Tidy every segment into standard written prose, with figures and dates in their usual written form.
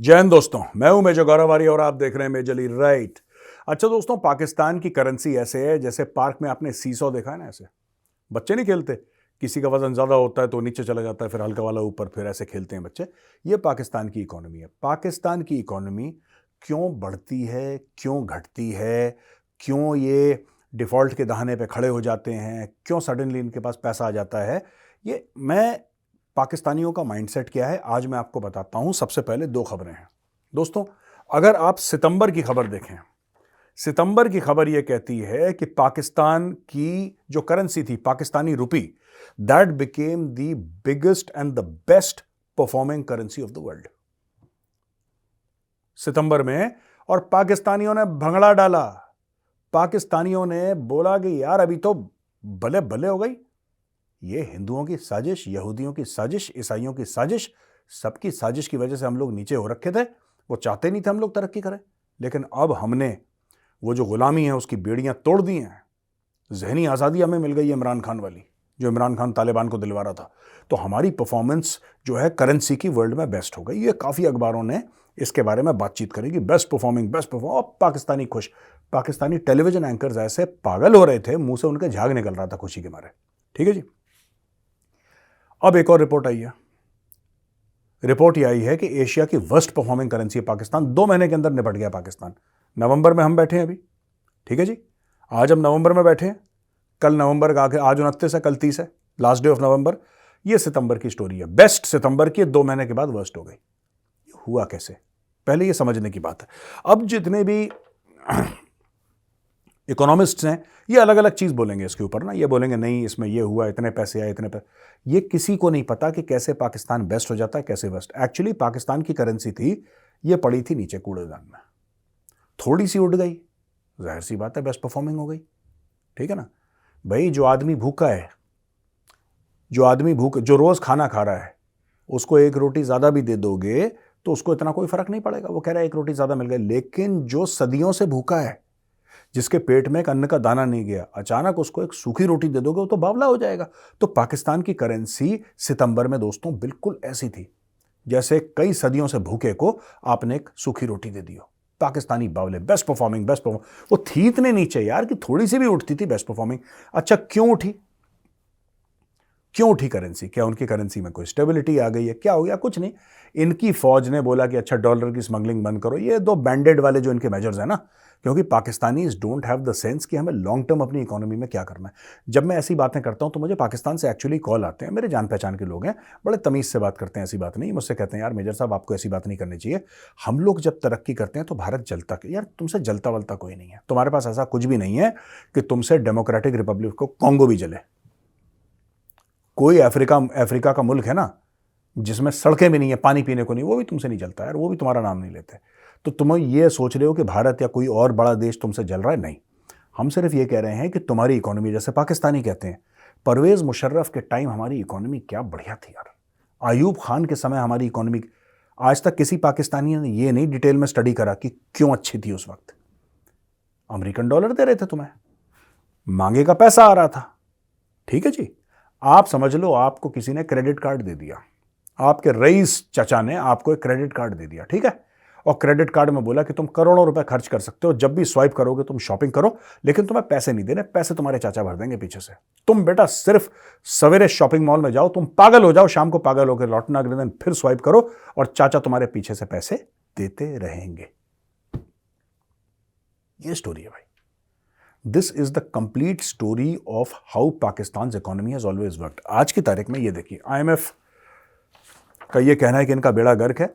जय हिंद दोस्तों, मैं हूं मेजर गौरव आर्य और आप देख रहे हैं मेजरली राइट। अच्छा दोस्तों, पाकिस्तान की करेंसी ऐसे है जैसे पार्क में आपने सीसॉ देखा है ना, ऐसे बच्चे नहीं खेलते। किसी का वजन ज्यादा होता है तो नीचे चला जाता है, फिर हल्का वाला ऊपर, फिर ऐसे खेलते हैं बच्चे। ये पाकिस्तान की इकोनॉमी है। पाकिस्तान की इकोनॉमी क्यों बढ़ती है, क्यों घटती है, क्यों ये डिफॉल्ट के दहाने पे खड़े हो जाते हैं, क्यों सडनली इनके पास पैसा आ जाता है, ये मैं पाकिस्तानियों का माइंडसेट क्या है आज मैं आपको बताता हूं। सबसे पहले दो खबरें हैं दोस्तों। अगर आप सितंबर की खबर देखें, सितंबर की खबर यह कहती है कि पाकिस्तान की जो करेंसी थी, Pakistani rupee, that became the biggest and the best performing currency of the world सितंबर में। और पाकिस्तानियों ने भंगड़ा डाला। पाकिस्तानियों ने बोला कि यार अभी तो भले भले हो गई। ये हिंदुओं की साजिश, यहूदियों की साजिश, ईसाइयों की साजिश, सबकी साजिश की वजह से हम लोग नीचे हो रखे थे। वो चाहते नहीं थे हम लोग तरक्की करें, लेकिन अब हमने वो जो गुलामी है उसकी बेड़ियां तोड़ दी हैं। जहनी आज़ादी हमें मिल गई है इमरान खान वाली, जो इमरान खान तालिबान को दिलवा रहा था। तो हमारी परफॉर्मेंस जो है करेंसी की वर्ल्ड में बेस्ट हो गई। ये काफ़ी अखबारों ने इसके बारे में बातचीत करेगी, बेस्ट परफॉर्मिंग, बेस्ट परफॉर्म। अब पाकिस्तानी खुश। पाकिस्तानी टेलीविजन एंकर्स ऐसे पागल हो रहे थे, मुंह से उनके झाग निकल रहा था खुशी के मारे। ठीक है जी। अब एक और रिपोर्ट आई है। रिपोर्ट यह आई है कि एशिया की वर्स्ट परफॉर्मिंग करेंसी है पाकिस्तान। 2 महीने के अंदर निपट गया पाकिस्तान। नवंबर में हम बैठे हैं अभी। ठीक है जी, आज हम नवंबर में बैठे हैं। कल नवंबर का आगे, आज 29 है, कल 30 है, लास्ट डे ऑफ नवंबर। ये सितंबर की स्टोरी है। बेस्ट सितंबर की 2 महीने के बाद वर्स्ट हो गई। ये हुआ कैसे, पहले ये समझने की बात है। अब जितने भी इकोनॉमिस्ट्स हैं ये अलग अलग चीज बोलेंगे इसके ऊपर ना। ये बोलेंगे नहीं इसमें ये हुआ, इतने पैसे आए, इतने पैसे। ये किसी को नहीं पता कि कैसे पाकिस्तान बेस्ट हो जाता है, कैसे वेस्ट। एक्चुअली पाकिस्तान की करेंसी थी, ये पड़ी थी नीचे कूड़ेदान में, थोड़ी सी उड़ गई, जाहिर सी बात है बेस्ट परफॉर्मिंग हो गई। ठीक है ना भाई। जो आदमी भूखा है, जो रोज खाना खा रहा है, उसको एक रोटी ज्यादा भी दे दोगे तो उसको इतना कोई फर्क नहीं पड़ेगा। वो कह रहा है एक रोटी ज्यादा मिल गई। लेकिन जो सदियों से भूखा है, जिसके पेट में एक अन्न का दाना नहीं गया, अचानक उसको एक सूखी रोटी दे दोगे वो तो बावला हो जाएगा। तो पाकिस्तान की करेंसी सितंबर में दोस्तों बिल्कुल ऐसी थी जैसे कई सदियों से भूखे को आपने एक सूखी रोटी दे दी हो। पाकिस्तानी बावले, बेस्ट परफॉर्मिंग, बेस्ट परफॉर्मिंग। वो थी इतने नीचे यार कि थोड़ी सी भी उठती थी बेस्ट परफॉर्मिंग। अच्छा क्यों उठी, क्यों उठी करेंसी? क्या उनकी करेंसी में कोई स्टेबिलिटी आ गई है? क्या हो गया? कुछ नहीं। इनकी फौज ने बोला कि अच्छा डॉलर की स्मगलिंग बंद करो। ये दो बैंडेड वाले जो इनके मेजर्स हैं ना, क्योंकि Pakistanis don't have the sense कि हमें लॉन्ग टर्म अपनी इकोनॉमी में क्या करना है। जब मैं ऐसी बातें करता हूं तो मुझे पाकिस्तान से एक्चुअली कॉल आते हैं, मेरे जान पहचान के लोग हैं, बड़े तमीज से बात करते हैं, ऐसी बात नहीं। मुझसे कहते हैं यार मेजर साहब आपको ऐसी बात नहीं करनी चाहिए, हम लोग जब तरक्की करते हैं तो भारत जलता। यार तुमसे जलता वलता कोई नहीं है, तुम्हारे पास ऐसा कुछ भी नहीं है कि तुमसे डेमोक्रेटिक रिपब्लिक को कॉन्गो भी जले। कोई अफ्रीका का मुल्क है ना जिसमें सड़कें भी नहीं है, पानी पीने को नहीं, वो भी तुमसे नहीं जलता यार, वो भी तुम्हारा नाम नहीं लेते। तो तुम ये सोच रहे हो कि भारत या कोई और बड़ा देश तुमसे जल रहा है? नहीं, हम सिर्फ ये कह रहे हैं कि तुम्हारी इकोनॉमी, जैसे पाकिस्तानी कहते हैं, परवेज मुशर्रफ के टाइम हमारी इकोनॉमी क्या बढ़िया थी यार। अयूब खान के समय हमारी इकोनॉमी, आज तक किसी पाकिस्तानी ने ये नहीं डिटेल में स्टडी करा कि क्यों अच्छी थी उस वक्त। अमेरिकन डॉलर दे रहे थे तुम्हें, मांगे का पैसा आ रहा था। ठीक है जी। आप समझ लो आपको किसी ने क्रेडिट कार्ड दे दिया, आपके रईस चाचा ने आपको एक क्रेडिट कार्ड दे दिया, ठीक है, और क्रेडिट कार्ड में बोला कि तुम करोड़ों रुपए खर्च कर सकते हो, जब भी स्वाइप करोगे तुम शॉपिंग करो, लेकिन तुम्हें पैसे नहीं देने, पैसे तुम्हारे चाचा भर देंगे पीछे से। तुम बेटा सिर्फ सवेरे शॉपिंग मॉल में जाओ, तुम पागल हो जाओ, शाम को पागल होकर लौटना, अगले दिन फिर स्वाइप करो और चाचा तुम्हारे पीछे से पैसे देते रहेंगे। ये स्टोरी है भाई। This is the complete story of how Pakistan economy has always worked. आज की तारीख में ये देखिए, IMF का ये कहना है कि इनका बेड़ा गर्क है।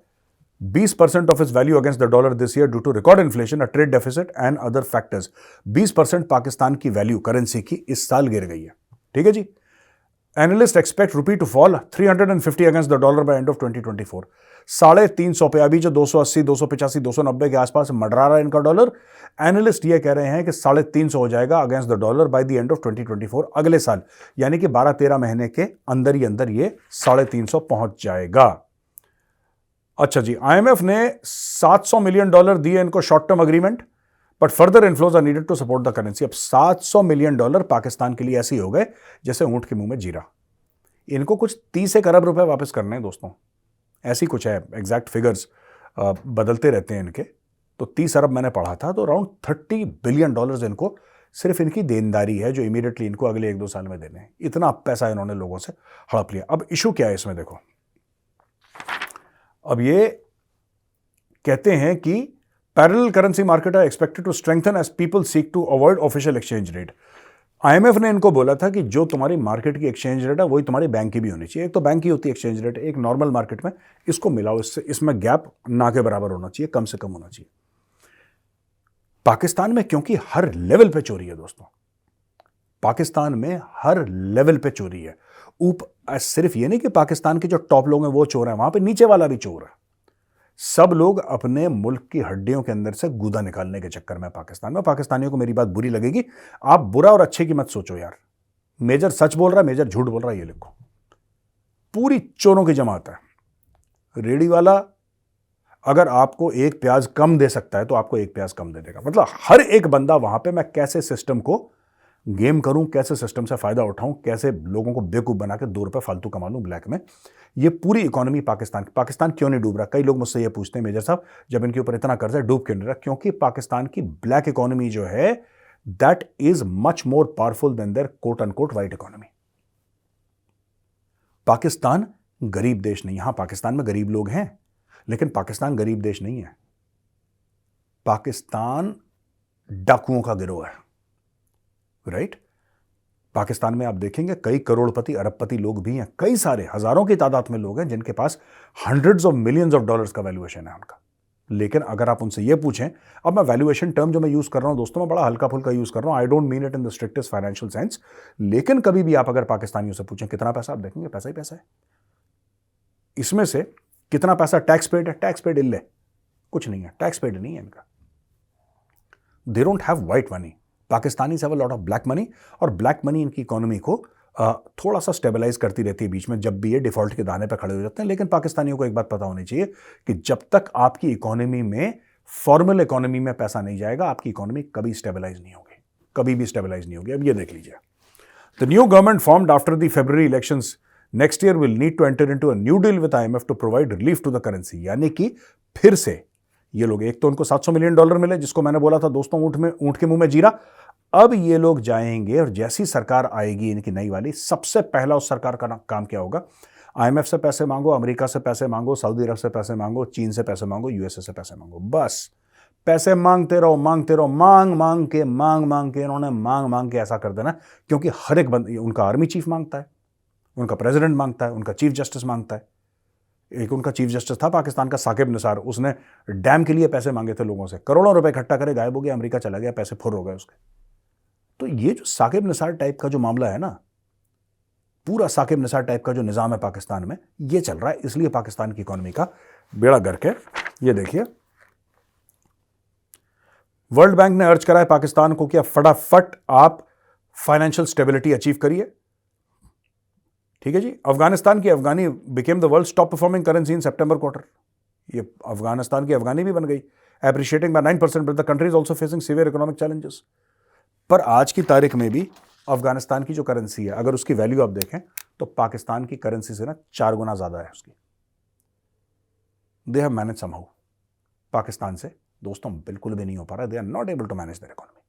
20% of its value against the dollar this year due to record inflation, a trade deficit and other factors. 20% Pakistan की वैल्यू करेंसी की इस साल गिर गई है। ठीक है जी। Analyst expect rupee to fall 350 against the dollar by end of 2024। 350 पे, अभी जो 280, 285, 290 के आसपास मंडरा रहा है इनका डॉलर, एनालिस्ट ये कह रहे हैं कि 350 हो जाएगा against the dollar by the end of 2024, अगले साल, यानी कि 12-13 महीने के अंदर ही अंदर ये 350 पहुंच जाएगा। अच्छा जी, IMF ने $700 मिलियन दिए इनको short term agreement, but further inflows are needed to support the currency. अब $700 मिलियन पाकिस्तान के लिए ऐसे ही हो गए जैसे ऊंट के मुंह में जीरा। इनको कुछ 30 अरब रुपए वापस करने हैं दोस्तों, ऐसी कुछ है एग्जैक्ट फिगर्स। बदलते रहते हैं इनके, तो 30 अरब मैंने पढ़ा था, तो अराउंड $30 बिलियन इनको सिर्फ इनकी देनदारी है जो इमीडिएटली इनको अगले 1-2 साल में देने हैं। इतना पैसा इन्होंने लोगों से हड़प लिया। अब इशू क्या है इसमें देखो, अब ये कहते हैं कि parallel currency market are expected to strengthen as people seek to avoid official exchange rate. IMF ने इनको बोला था कि जो तुम्हारी मार्केट की एक्सचेंज रेट है वही तुम्हारी बैंक की भी होनी चाहिए। एक तो बैंक की होती है एक्सचेंज रेट, एक नॉर्मल मार्केट में, इसको मिलाओ, इससे इसमें गैप ना के बराबर होना चाहिए, कम से कम होना चाहिए। पाकिस्तान में क्योंकि हर लेवल पे चोरी है दोस्तों, पाकिस्तान में हर लेवल पे चोरी है। सिर्फ ये नहीं कि पाकिस्तान के जो टॉप लोग हैं वो चोर हैं, वहां पे नीचे वाला भी चोर है। सब लोग अपने मुल्क की हड्डियों के अंदर से गूदा निकालने के चक्कर में पाकिस्तान में। पाकिस्तानियों को मेरी बात बुरी लगेगी, आप बुरा और अच्छे की मत सोचो यार। मेजर सच बोल रहा है, मेजर झूठ बोल रहा है, ये लिखो। पूरी चोरों की जमात है। रेडी वाला अगर आपको एक प्याज कम दे सकता है तो आपको एक प्याज कम दे देगा। मतलब हर एक बंदा वहां पे मैं कैसे सिस्टम को गेम करूं, कैसे सिस्टम से फायदा उठाऊं, कैसे लोगों को बेवकूफ बना के 2 रुपए फालतू कमा लूं ब्लैक में। ये पूरी इकोनॉमी पाकिस्तान क्यों नहीं डूब रहा? कई लोग मुझसे ये पूछते हैं, मेजर साहब जब इनके ऊपर इतना कर्ज है डूब क्यों नहीं रहा? क्योंकि पाकिस्तान की ब्लैक इकोनॉमी जो है that is much more powerful than their quote unquote white economy. Pakistan गरीब देश नहीं। हां, पाकिस्तान में गरीब लोग हैं, लेकिन पाकिस्तान गरीब देश नहीं है। पाकिस्तान डाकुओं का गिरोह है, राइट? पाकिस्तान में आप देखेंगे कई करोड़पति अरबपति लोग भी हैं, कई सारे हजारों की तादाद में लोग हैं जिनके पास hundreds of millions of dollars का वैल्यूएशन है उनका। लेकिन अगर आप उनसे ये पूछें, अब मैं वैल्यूएशन टर्म जो मैं यूज कर रहा हूं दोस्तों, मैं बड़ा हल्का फुल्का यूज कर रहा हूं, I don't mean it in the strictest financial sense, लेकिन कभी भी आप अगर पाकिस्तानियों से पूछें कितना पैसा, आप देखेंगे पैसा ही पैसा है। इसमें से कितना पैसा टैक्स पेड है? टैक्स पेड इल्ले कुछ नहीं है, टैक्स पेड नहीं है इनका। They don't have white money. Pakistani have a lot of black money, और ब्लैक मनी इनकी इकोनॉमी को थोड़ा सा स्टेबलाइज करती रहती है बीच में, जब भी ये डिफॉल्ट के दाने पर खड़े हो जाते हैं। लेकिन पाकिस्तानियों को एक बात पता होनी चाहिए कि जब तक आपकी इकोनॉमी में, फॉर्मल इकोनॉमी में पैसा नहीं जाएगा, आपकी इकोनॉमी कभी स्टेबलाइज नहीं होगी, कभी भी स्टेबलाइज नहीं होगी। अब ये देख लीजिए, the new government formed after the February elections next year will need to enter into a new deal with IMF to provide relief to the currency. यानी कि फिर से ये लोग, एक तो उनको $700 मिलियन मिले, जिसको मैंने बोला था दोस्तों ऊंट के मुंह में जीरा। अब ये लोग जाएंगे और जैसी सरकार आएगी इनकी नई वाली, सबसे पहला उस सरकार का काम क्या होगा? IMF से पैसे मांगो, अमेरिका से पैसे मांगो, सऊदी अरब से पैसे मांगो, चीन से पैसे मांगो, USA से पैसे मांगो। बस पैसे मांगते रहो, मांगते रहो, मांग मांग के इन्होंने मांग के ऐसा कर देना। क्योंकि हर एक बंद, उनका आर्मी चीफ मांगता है, उनका प्रेसिडेंट मांगता है, उनका चीफ जस्टिस मांगता है। एक उनका चीफ जस्टिस था पाकिस्तान का, साकिब निसार, उसने डैम के लिए पैसे मांगे थे लोगों से, करोड़ों रुपए इकट्ठा करे, गायब हो गया, अमेरिका चला गया, पैसे फुर हो गए उसके। तो ये जो साकिब निसार टाइप का जो मामला है ना, पूरा साकिब निसार टाइप का जो निजाम है पाकिस्तान में, ये चल रहा है। इसलिए पाकिस्तान की इकोनॉमी का बेड़ा गर्क है। ये देखिए, वर्ल्ड बैंक ने अर्ज करा है पाकिस्तान को कि अब फटाफट आप फाइनेंशियल स्टेबिलिटी अचीव करिए। ठीक है जी। अफगानिस्तान की Afghani became the world's top performing currency in सितंबर क्वार्टर। ये अफगानिस्तान की अफगानी भी बन गई, appreciating by 9%, but the country is also facing severe economic challenges. पर आज की तारीख में भी अफगानिस्तान की जो करेंसी है, अगर उसकी वैल्यू आप देखें तो पाकिस्तान की करेंसी से ना 4 गुना ज्यादा है उसकी। They have manage somehow. Pakistan से दोस्तों बिल्कुल भी नहीं हो पा रहा, they are not able to manage their economy.